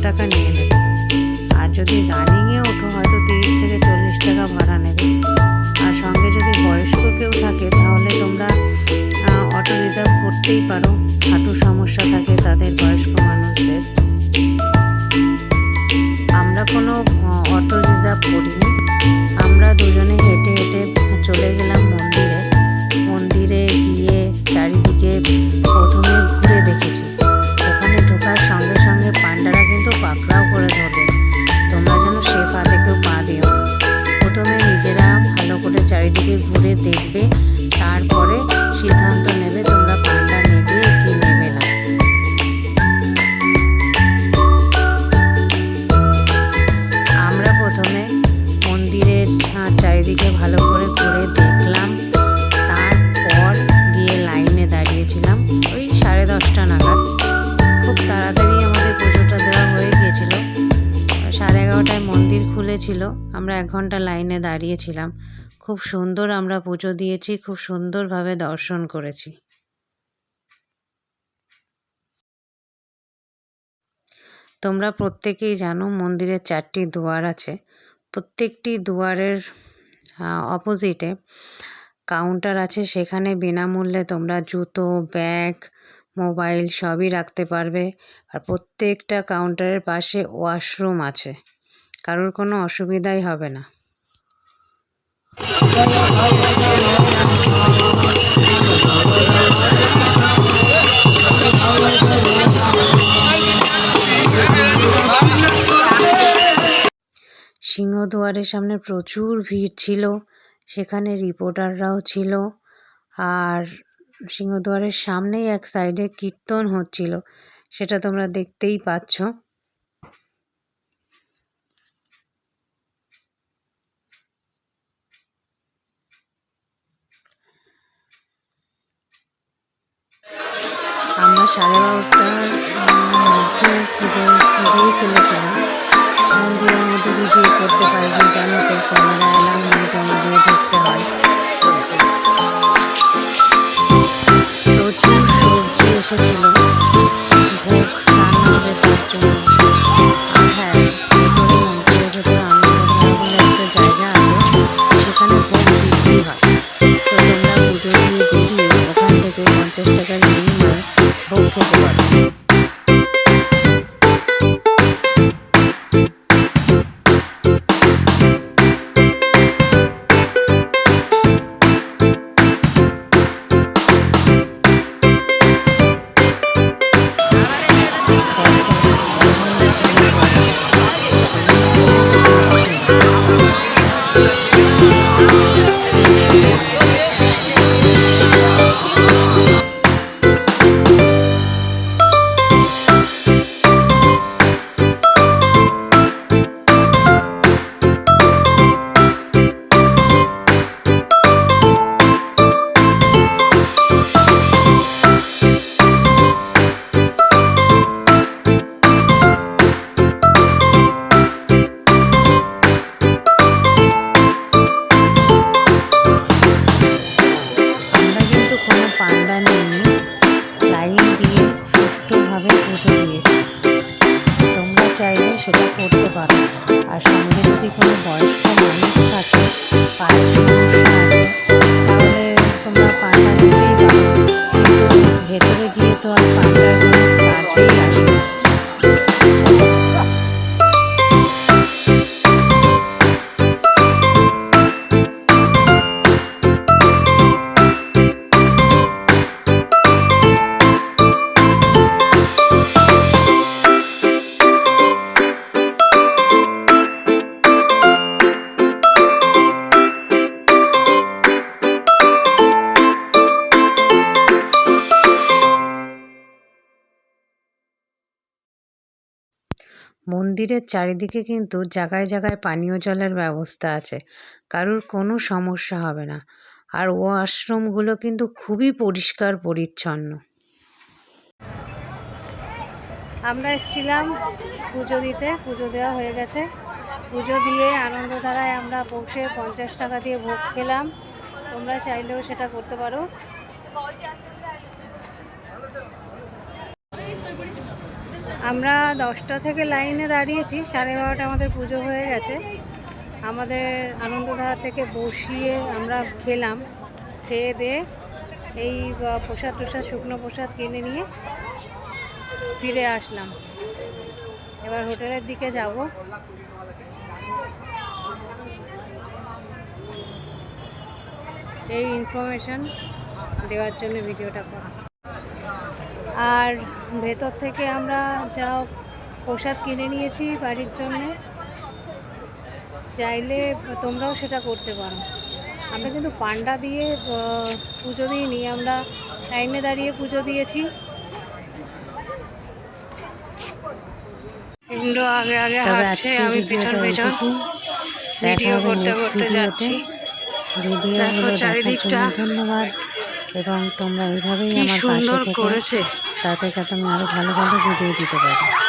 টাকা নিয়ে নেবে। আর যদি রানিংয়ে ওঠো হয়তো 30 থেকে 40 টাকা ভাড়া নেবে। আর সঙ্গে যদি বয়স্ক কেউ থাকে তাহলে তোমরা অটো রিজার্ভ করতেই পারো, হাঁটুর সমস্যা থাকে তাদের, বয়স্ক মানুষদের। আমরা কোনো অটো রিজার্ভ করিনি, আমরা দুজনে হেঁটে হেঁটে চলে গেলাম মন্দিরে। মন্দিরে গিয়ে চারিদিকে প্রথমে ঘুরে দেখেছি। ওখানে ঢোকার সঙ্গে সঙ্গে পান্ডারা কিন্তু পাকড়াও করে ধরবে, তোমরা যেন সে ফাঁদে কেউ পা দিও। প্রথমে নিজেরা ভালো করে চারিদিকে ঘুরে দেখবে, তারপরে সিদ্ধান্ত নেবে তোমরা পান্ডা নেবে কি নেবে না। আমরা প্রথমে মন্দিরের চারিদিকে ভালো করে ঘুরে দেখলাম, তারপর গিয়ে লাইনে দাঁড়িয়েছিলাম ওই 10:30 নাগাদ। খুব তাড়াতাড়ি আমাদের পুজোটা দেওয়া হয়ে গিয়েছিল। 11:30টায় মন্দির খুলেছিল, আমরা 1 ঘন্টা লাইনে দাঁড়িয়েছিলাম। খুব সুন্দর আমরা পুজো দিয়েছি, খুব সুন্দরভাবে দর্শন করেছি। তোমরা প্রত্যেকেই জানো মন্দিরের 4টি দুয়ার আছে। প্রত্যেকটি দুয়ারের অপোজিটে কাউন্টার আছে, সেখানে বিনামূল্যে তোমরা জুতো, ব্যাগ, মোবাইল সবই রাখতে পারবে। আর প্রত্যেকটা কাউন্টারের পাশে ওয়াশরুম আছে, কারোর কোনো অসুবিধাই হবে না। সিংহদুয়ারের সামনে প্রচুর ভিড় ছিল, সেখানে রিপোর্টাররাও ছিল। আর সিংহদুয়ারের সামনেই এক সাইডে কীর্তন হচ্ছিল, সেটা তোমরা দেখতেই পাচ্ছ। আমরা 12:30টার মধ্যে পুজো দিয়ে ফেলেছিলাম। মন্দিরের মধ্যে ভিডিও করতে পারবেন, জানো তো ক্যামেরা এলাম নিয়ে জমা দিয়ে ঢুকতে হয়। প্রচুর সবজি এসেছিল, ভোগ রান্না হবে তার জন্য। আর হ্যাঁ, ভেতরে মন্দিরের ভেতরে আনন্দধারা বলে একটা জায়গা আছে, সেখানে ভোগ বিক্রি হয়। তো তোমরা পুজো দিয়ে বেরিয়ে ওখান থেকে 50 টাকার বিনিময়ে ভোগ খেতে পারো। চাইলে সেটা করতে পারো। আর সঙ্গে যদি কোনো বয়স্ক মানুষ থাকে, পায়ের সমস্যা আছে, তাহলে তোমরা পান্ডা নিতেই পারো। কিন্তু ভেতরে গিয়ে তো আর পান্ডার কোনো কাজেই আসে না। মন্দিরের চারিদিকে কিন্তু জায়গায় জায়গায় পানীয় জলের ব্যবস্থা আছে, কারোর কোনো সমস্যা হবে না। আর ওয়াশরুমগুলো কিন্তু খুবই পরিষ্কার পরিচ্ছন্ন। আমরা এসেছিলাম পুজো দিতে, পুজো দেওয়া হয়ে গেছে। পুজো দিয়ে আনন্দধারায় আমরা বসে 50 টাকা দিয়ে ভোগ খেলাম। তোমরা চাইলেও সেটা করতে পারো। আমরা 10টা থেকে লাইনে দাঁড়িয়েছি, 12:30 আমাদের পুজো হয়ে গেছে। আমাদের আনন্দধারা থেকে বসিয়ে আমরা খেলাম, খেয়ে দিয়ে এই প্রসাদ টসাদ শুকনো প্রসাদ কিনে নিয়ে ফিরে আসলাম। এবার হোটেলের দিকে যাব। এই ইনফরমেশন দেওয়ার জন্য ভিডিওটা করা। আর ভেতর থেকে আমরা যা প্রসাদ কিনে নিয়েছি বাড়ির জন্য, চাইলে তোমরাও সেটা করতে পারো। আমরা কিন্তু পান্ডা দিয়ে পুজো দিইনি, আমরা লাইনে দাঁড়িয়ে পুজো দিয়েছি। ইন্দ্র আগে আগে হাঁটছে, আমি পেছন পেছন ভিডিও করতে করতে যাচ্ছি। দেখো চারিদিকটা ধন্যবাদ, এবং তোমরা এইভাবেই কি আমার সুন্দর পাশে থেকো, করেছে। তাতে যাতে আমি আরো ভালো ভালো ভিডিও দিতে পারি।